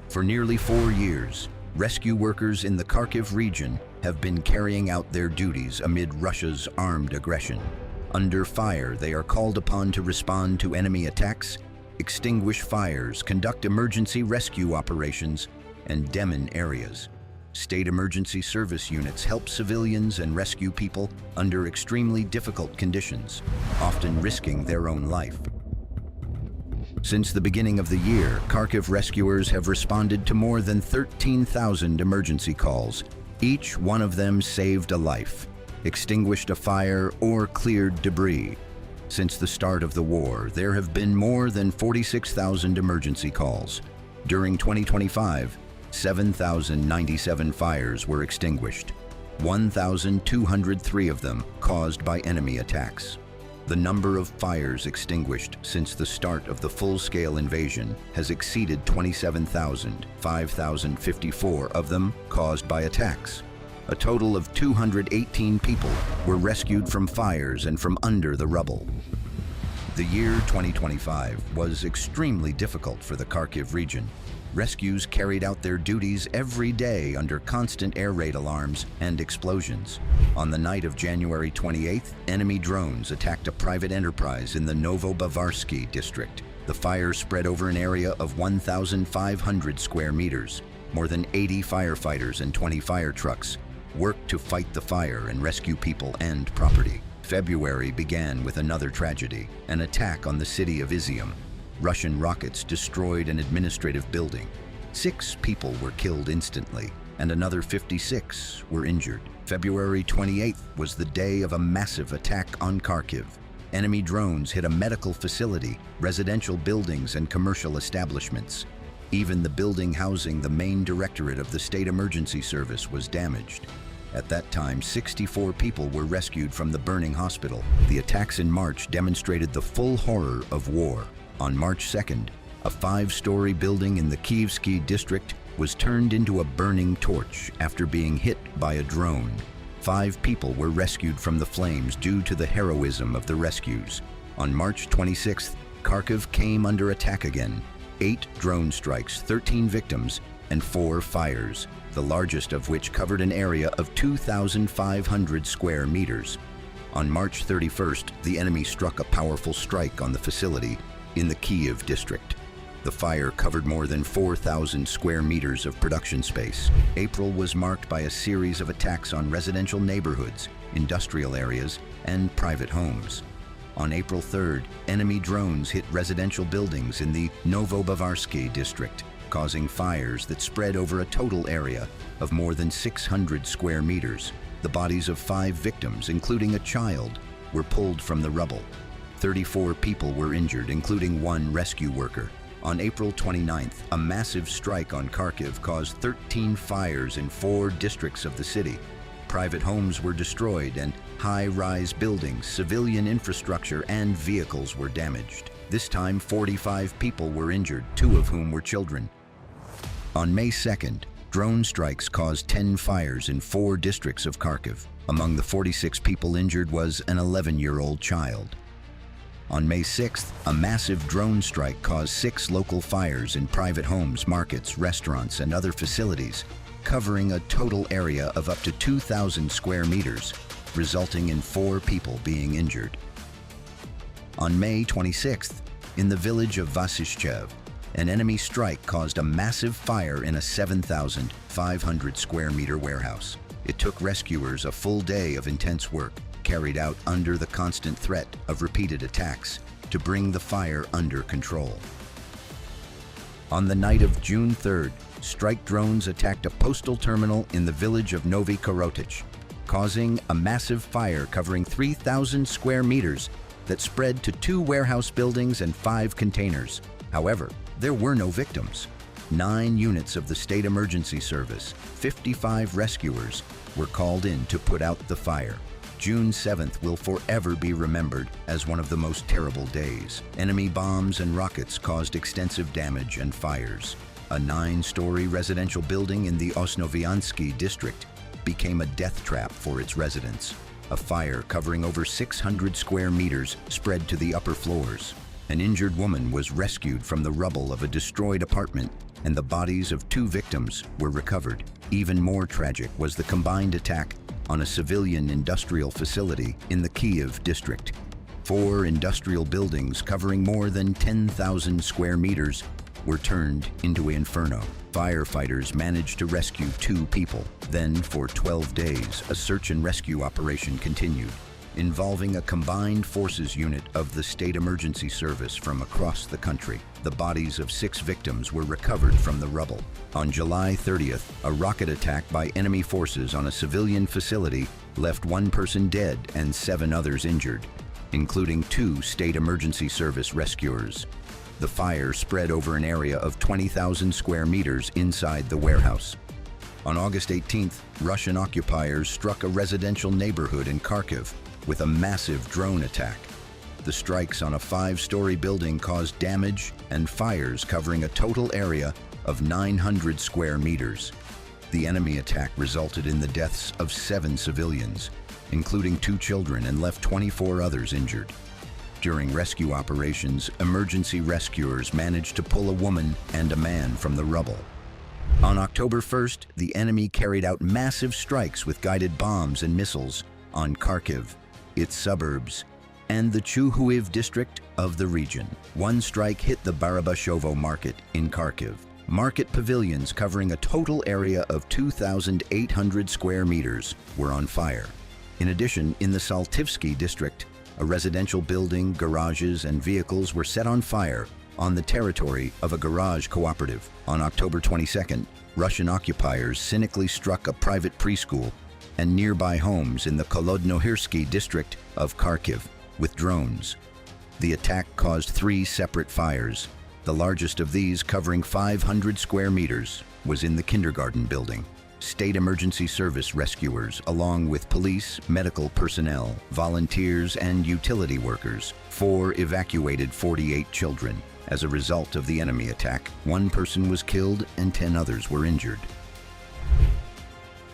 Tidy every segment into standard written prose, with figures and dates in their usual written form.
For nearly 4 years, rescue workers in the Kharkiv region have been carrying out their duties amid Russia's armed aggression. Under fire, they are called upon to respond to enemy attacks, extinguish fires, conduct emergency rescue operations, and demine areas. State emergency service units help civilians and rescue people under extremely difficult conditions, often risking their own life. Since the beginning of the year, Kharkiv rescuers have responded to more than 13,000 emergency calls. Each one of them saved a life, extinguished a fire, or cleared debris. Since the start of the war, there have been more than 46,000 emergency calls. During 2025, 7,097 fires were extinguished, 1,203 of them caused by enemy attacks. The number of fires extinguished since the start of the full-scale invasion has exceeded 27,000, 5,054 of them caused by attacks. A total of 218 people were rescued from fires and from under the rubble. The year 2025 was extremely difficult for the Kharkiv region. Rescues carried out their duties every day under constant air raid alarms and explosions. On the night of January 28th, enemy drones attacked a private enterprise in the Novobayarsky district. The fire spread over an area of 1,500 square meters. More than 80 firefighters and 20 fire trucks worked to fight the fire and rescue people and property. February began with another tragedy, an attack on the city of Izium. Russian rockets destroyed an administrative building. 6 people were killed instantly, and another 56 were injured. February 28th was the day of a massive attack on Kharkiv. Enemy drones hit a medical facility, residential buildings, and commercial establishments. Even the building housing the main directorate of the State Emergency Service was damaged. At that time, 64 people were rescued from the burning hospital. The attacks in March demonstrated the full horror of war. On March 2nd, a 5-story building in the Kievsky district was turned into a burning torch after being hit by a drone. 5 people were rescued from the flames due to the heroism of the rescues. On March 26th, Kharkiv came under attack again. 8 drone strikes, 13 victims, and 4 fires, the largest of which covered an area of 2,500 square meters. On March 31st, the enemy struck a powerful strike on the facility in the Kiev district. The fire covered more than 4,000 square meters of production space. April was marked by a series of attacks on residential neighborhoods, industrial areas, and private homes. On April 3rd, enemy drones hit residential buildings in the Novobayarsky district, causing fires that spread over a total area of more than 600 square meters. The bodies of 5 victims, including a child, were pulled from the rubble. 34 people were injured, including 1 rescue worker. On April 29th, a massive strike on Kharkiv caused 13 fires in 4 districts of the city. Private homes were destroyed and high-rise buildings, civilian infrastructure, and vehicles were damaged. This time, 45 people were injured, 2 of whom were children. On May 2nd, drone strikes caused 10 fires in 4 districts of Kharkiv. Among the 46 people injured was an 11-year-old child. On May 6th, a massive drone strike caused 6 local fires in private homes, markets, restaurants, and other facilities, covering a total area of up to 2,000 square meters, resulting in 4 people being injured. On May 26th, in the village of Vasishchev, an enemy strike caused a massive fire in a 7,500 square meter warehouse. It took rescuers a full day of intense work, carried out under the constant threat of repeated attacks, to bring the fire under control. On the night of June 3rd, strike drones attacked a postal terminal in the village of Novi Korotych, causing a massive fire covering 3,000 square meters that spread to 2 warehouse buildings and 5 containers. However, there were no victims. 9 units of the State Emergency Service, 55 rescuers, were called in to put out the fire. June 7th will forever be remembered as one of the most terrible days. Enemy bombs and rockets caused extensive damage and fires. A 9-story residential building in the Osnoviansky district became a death trap for its residents. A fire covering over 600 square meters spread to the upper floors. An injured woman was rescued from the rubble of a destroyed apartment and the bodies of 2 victims were recovered. Even more tragic was the combined attack on a civilian industrial facility in the Kyiv district. 4 industrial buildings covering more than 10,000 square meters were turned into an inferno. Firefighters managed to rescue 2 people. Then, for 12 days, a search and rescue operation continued, involving a combined forces unit of the State Emergency Service from across the country. The bodies of 6 victims were recovered from the rubble. On July 30th, a rocket attack by enemy forces on a civilian facility left 1 person dead and 7 others injured, including 2 State Emergency Service rescuers. The fire spread over an area of 20,000 square meters inside the warehouse. On August 18th, Russian occupiers struck a residential neighborhood in Kharkiv with a massive drone attack. The strikes on a 5-story building caused damage and fires covering a total area of 900 square meters. The enemy attack resulted in the deaths of 7 civilians, including 2 children, and left 24 others injured. During rescue operations, emergency rescuers managed to pull a woman and a man from the rubble. On October 1st, the enemy carried out massive strikes with guided bombs and missiles on Kharkiv, its suburbs, and the Chuhuiv district of the region. 1 strike hit the Barabashovo market in Kharkiv. Market pavilions covering a total area of 2,800 square meters were on fire. In addition, in the Saltivsky district, a residential building, garages, and vehicles were set on fire on the territory of a garage cooperative. On October 22nd, Russian occupiers cynically struck a private preschool and nearby homes in the Kolodnohirsky district of Kharkiv with drones. The attack caused 3 separate fires. The largest of these, covering 500 square meters, was in the kindergarten building. State Emergency Service rescuers, along with police, medical personnel, volunteers, and utility workers, evacuated 48 children. As a result of the enemy attack, 1 person was killed and 10 others were injured.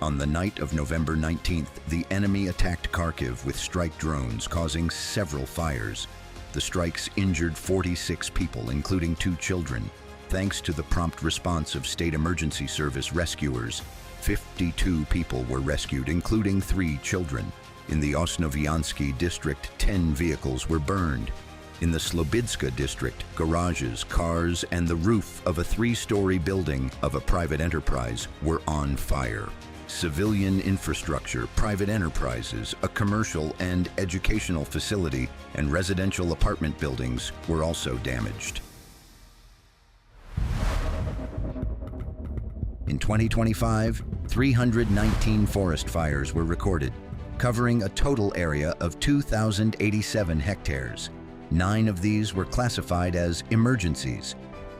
On the night of November 19th, the enemy attacked Kharkiv with strike drones, causing several fires. The strikes injured 46 people, including 2 children. Thanks to the prompt response of State Emergency Service rescuers, 52 people were rescued, including 3 children. In the Osnoviansky district, 10 vehicles were burned. In the Slobidska district, garages, cars, and the roof of a 3-story building of a private enterprise were on fire. Civilian infrastructure, private enterprises, a commercial and educational facility, and residential apartment buildings were also damaged. In 2025, 319 forest fires were recorded, covering a total area of 2,087 hectares. 9 of these were classified as emergencies.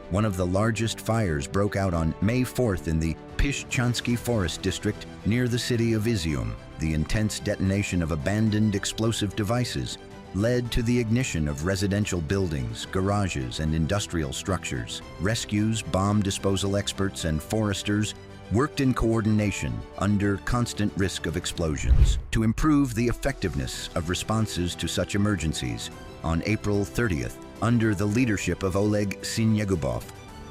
One of the largest fires broke out on May 4th in the Pishchansky Forest District near the city of Izium. The intense detonation of abandoned explosive devices led to the ignition of residential buildings, garages, and industrial structures. Rescues, bomb disposal experts, and foresters worked in coordination under constant risk of explosions. To improve the effectiveness of responses to such emergencies, on April 30th, under the leadership of Oleg Sinyegubov,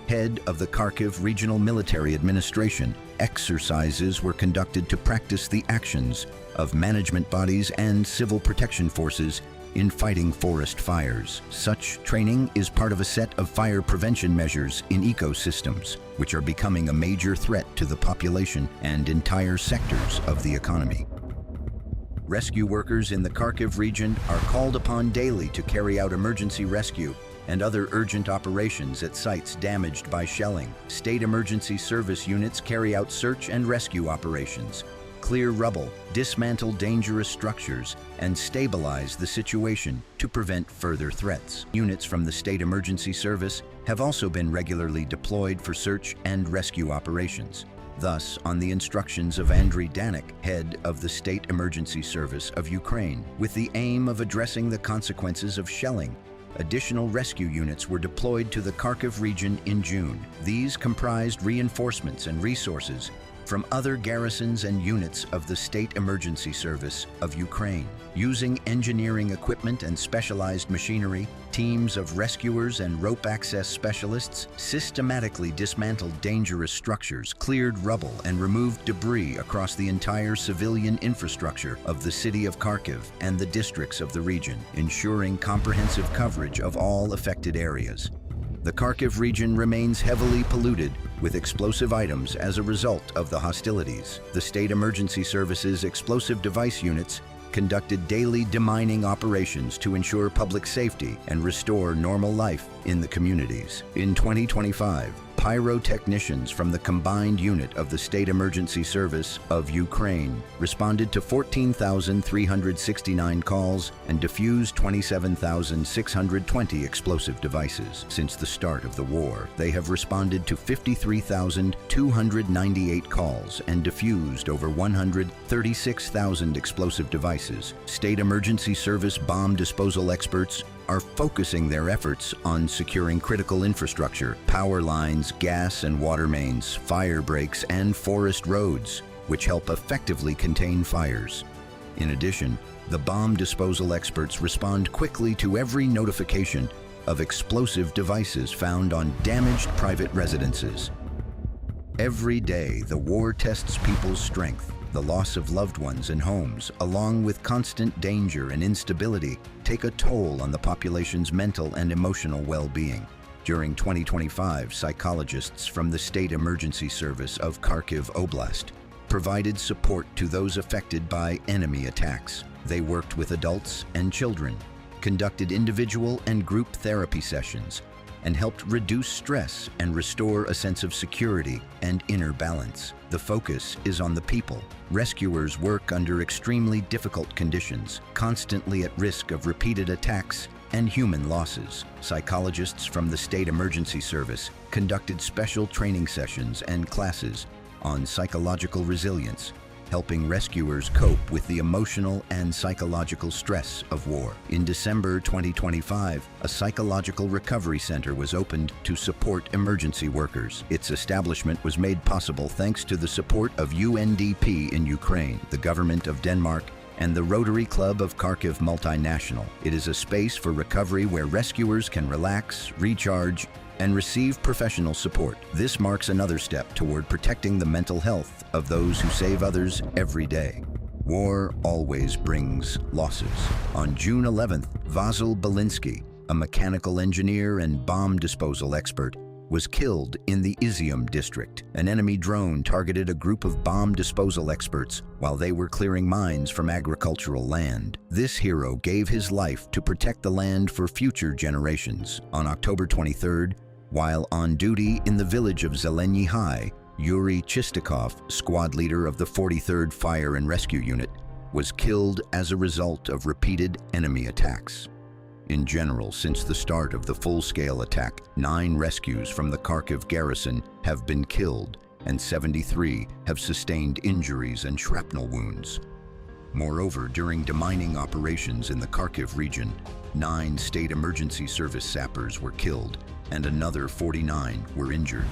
head of the Kharkiv Regional Military Administration, exercises were conducted to practice the actions of management bodies and civil protection forces in fighting forest fires. Such training is part of a set of fire prevention measures in ecosystems, which are becoming a major threat to the population and entire sectors of the economy. Rescue workers in the Kharkiv region are called upon daily to carry out emergency rescue and other urgent operations at sites damaged by shelling. State Emergency Service units carry out search and rescue operations, clear rubble, dismantle dangerous structures, and stabilize the situation to prevent further threats. Units from the State Emergency Service have also been regularly deployed for search and rescue operations. Thus, on the instructions of Andriy Danik, head of the State Emergency Service of Ukraine, with the aim of addressing the consequences of shelling, additional rescue units were deployed to the Kharkiv region in June. These comprised reinforcements and resources from other garrisons and units of the State Emergency Service of Ukraine. Using engineering equipment and specialized machinery, teams of rescuers and rope access specialists systematically dismantled dangerous structures, cleared rubble, and removed debris across the entire civilian infrastructure of the city of Kharkiv and the districts of the region, ensuring comprehensive coverage of all affected areas. The Kharkiv region remains heavily polluted with explosive items as a result of the hostilities. The State Emergency Service's explosive device units conducted daily demining operations to ensure public safety and restore normal life in the communities. In 2025, pyrotechnicians from the combined unit of the State Emergency Service of Ukraine responded to 14,369 calls and diffused 27,620 explosive devices. Since the start of the war, they have responded to 53,298 calls and diffused over 136,000 explosive devices. State Emergency Service bomb disposal experts are focusing their efforts on securing critical infrastructure, power lines, gas and water mains, fire breaks, and forest roads, which help effectively contain fires. In addition, the bomb disposal experts respond quickly to every notification of explosive devices found on damaged private residences. Every day, the war tests people's strength. The loss of loved ones and homes, along with constant danger and instability, take a toll on the population's mental and emotional well-being. During 2025, psychologists from the State Emergency Service of Kharkiv Oblast provided support to those affected by enemy attacks. They worked with adults and children, conducted individual and group therapy sessions, and helped reduce stress and restore a sense of security and inner balance. The focus is on the people. Rescuers work under extremely difficult conditions, constantly at risk of repeated attacks and human losses. Psychologists from the State Emergency Service conducted special training sessions and classes on psychological resilience, helping rescuers cope with the emotional and psychological stress of war. In December 2025, a psychological recovery center was opened to support emergency workers. Its establishment was made possible thanks to the support of UNDP in Ukraine, the government of Denmark, and the Rotary Club of Kharkiv Multinational. It is a space for recovery where rescuers can relax, recharge, and receive professional support. This marks another step toward protecting the mental health of those who save others every day. War always brings losses. On June 11th, Vasyl Belinsky, a mechanical engineer and bomb disposal expert, was killed in the Izium district. An enemy drone targeted a group of bomb disposal experts while they were clearing mines from agricultural land. This hero gave his life to protect the land for future generations. On October 23rd, while on duty in the village of Zelenyi High, Yuri Chistikov, squad leader of the 43rd Fire and Rescue Unit, was killed as a result of repeated enemy attacks. In general, since the start of the full-scale attack, 9 rescues from the Kharkiv Garrison have been killed and 73 have sustained injuries and shrapnel wounds. Moreover, during demining operations in the Kharkiv region, 9 State Emergency Service sappers were killed and another 49 were injured.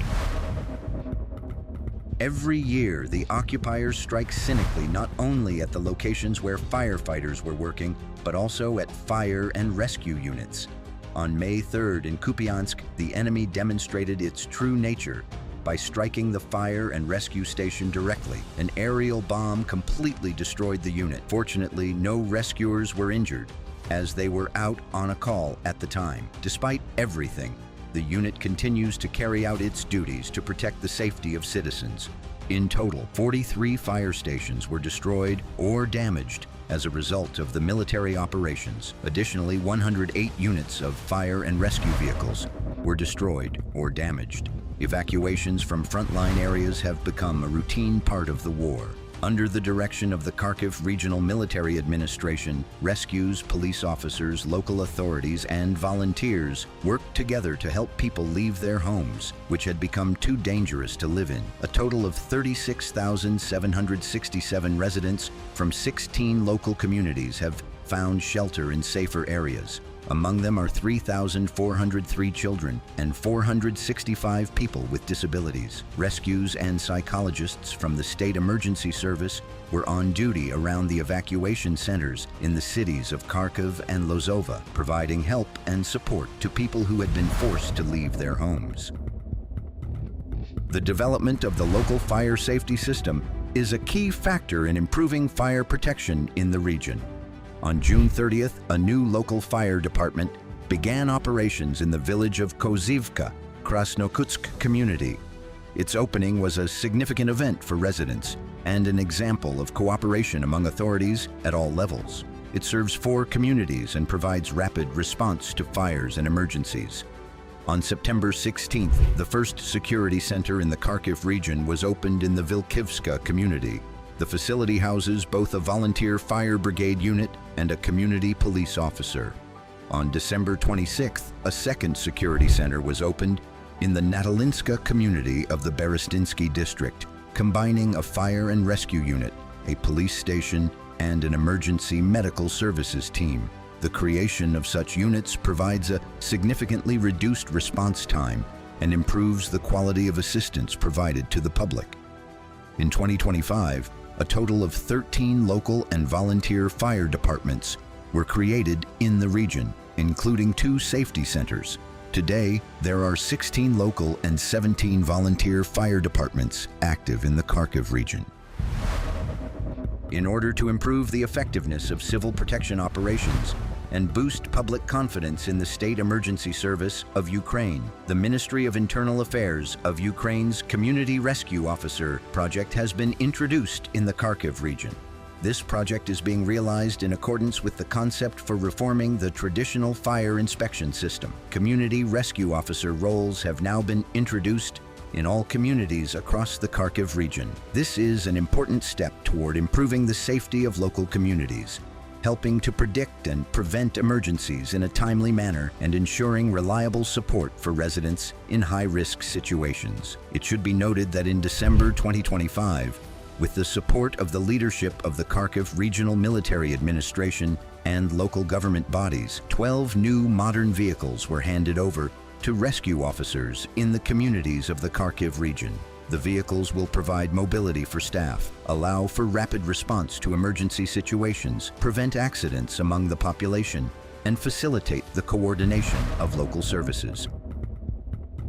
Every year, the occupiers strike cynically not only at the locations where firefighters were working, but also at fire and rescue units. On May 3rd in Kupiansk, the enemy demonstrated its true nature by striking the fire and rescue station directly. An aerial bomb completely destroyed the unit. Fortunately, no rescuers were injured, as they were out on a call at the time. Despite everything, the unit continues to carry out its duties to protect the safety of citizens. In total, 43 fire stations were destroyed or damaged as a result of the military operations. Additionally, 108 units of fire and rescue vehicles were destroyed or damaged. Evacuations from frontline areas have become a routine part of the war. Under the direction of the Kharkiv Regional Military Administration, rescues, police officers, local authorities, and volunteers worked together to help people leave their homes, which had become too dangerous to live in. A total of 36,767 residents from 16 local communities have found shelter in safer areas. Among them are 3,403 children and 465 people with disabilities. Rescues and psychologists from the State Emergency Service were on duty around the evacuation centers in the cities of Kharkiv and Lozova, providing help and support to people who had been forced to leave their homes. The development of the local fire safety system is a key factor in improving fire protection in the region. On June 30th, a new local fire department began operations in the village of Kozivka, Krasnokutsk community. Its opening was a significant event for residents and an example of cooperation among authorities at all levels. It serves 4 communities and provides rapid response to fires and emergencies. On September 16th, the first security center in the Kharkiv region was opened in the Vilkivska community. The facility houses both a volunteer fire brigade unit and a community police officer. On December 26th, a second security center was opened in the Natalinska community of the Berestynsky district, combining a fire and rescue unit, a police station, and an emergency medical services team. The creation of such units provides a significantly reduced response time and improves the quality of assistance provided to the public. In 2025, a total of 13 local and volunteer fire departments were created in the region, including 2 safety centers. Today, there are 16 local and 17 volunteer fire departments active in the Kharkiv region. In order to improve the effectiveness of civil protection operations and boost public confidence in the State Emergency Service of Ukraine, the Ministry of Internal Affairs of Ukraine's Community Rescue Officer project has been introduced in the Kharkiv region. This project is being realized in accordance with the concept for reforming the traditional fire inspection system. Community rescue officer roles have now been introduced in all communities across the Kharkiv region. This is an important step toward improving the safety of local communities, helping to predict and prevent emergencies in a timely manner and ensuring reliable support for residents in high-risk situations. It should be noted that in December 2025, with the support of the leadership of the Kharkiv Regional Military Administration and local government bodies, 12 new modern vehicles were handed over to rescue officers in the communities of the Kharkiv region. The vehicles will provide mobility for staff, allow for rapid response to emergency situations, prevent accidents among the population, and facilitate the coordination of local services.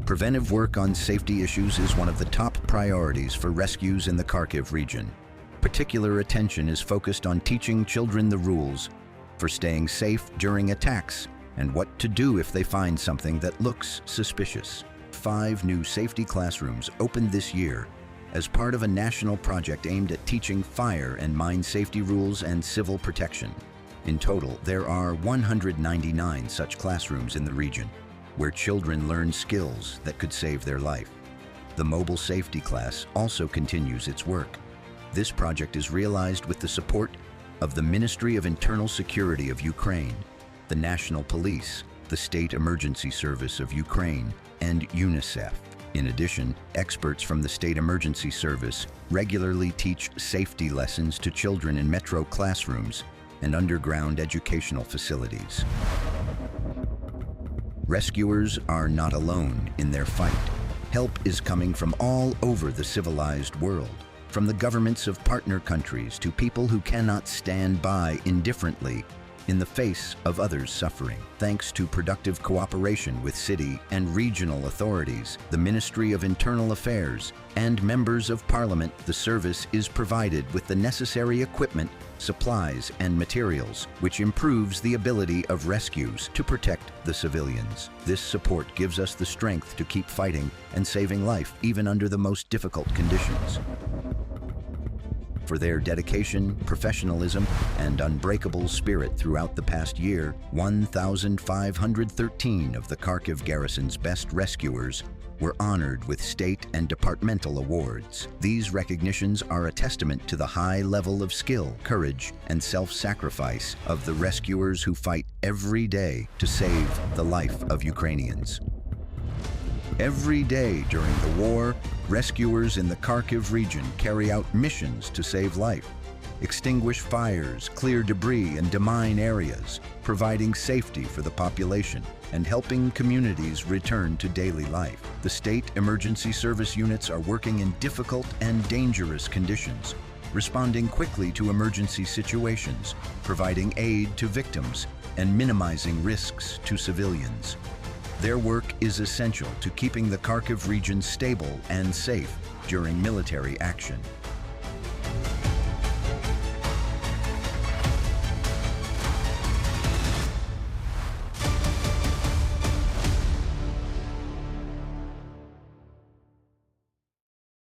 Preventive work on safety issues is one of the top priorities for rescues in the Kharkiv region. Particular attention is focused on teaching children the rules for staying safe during attacks and what to do if they find something that looks suspicious. 5 new safety classrooms opened this year as part of a national project aimed at teaching fire and mine safety rules and civil protection. In total, there are 199 such classrooms in the region, where children learn skills that could save their life. The mobile safety class also continues its work. This project is realized with the support of the Ministry of Internal Security of Ukraine, the National Police, the State Emergency Service of Ukraine, and UNICEF. In addition, experts from the State Emergency Service regularly teach safety lessons to children in metro classrooms and underground educational facilities. Rescuers are not alone in their fight. Help is coming from all over the civilized world, from the governments of partner countries to people who cannot stand by indifferently in the face of others' suffering. Thanks to productive cooperation with city and regional authorities, the Ministry of Internal Affairs, and members of Parliament, the service is provided with the necessary equipment, supplies, and materials, which improves the ability of rescues to protect the civilians. This support gives us the strength to keep fighting and saving life even under the most difficult conditions. For their dedication, professionalism, and unbreakable spirit throughout the past year, 1,513 of the Kharkiv Garrison's best rescuers were honored with state and departmental awards. These recognitions are a testament to the high level of skill, courage, and self-sacrifice of the rescuers who fight every day to save the life of Ukrainians. Every day during the war, rescuers in the Kharkiv region carry out missions to save life. extinguish fires, clear debris, and demine areas, providing safety for the population and helping communities return to daily life. The state emergency service units are working in difficult and dangerous conditions, responding quickly to emergency situations, providing aid to victims, and minimizing risks to civilians. Their work is essential to keeping the Kharkiv region stable and safe during military action.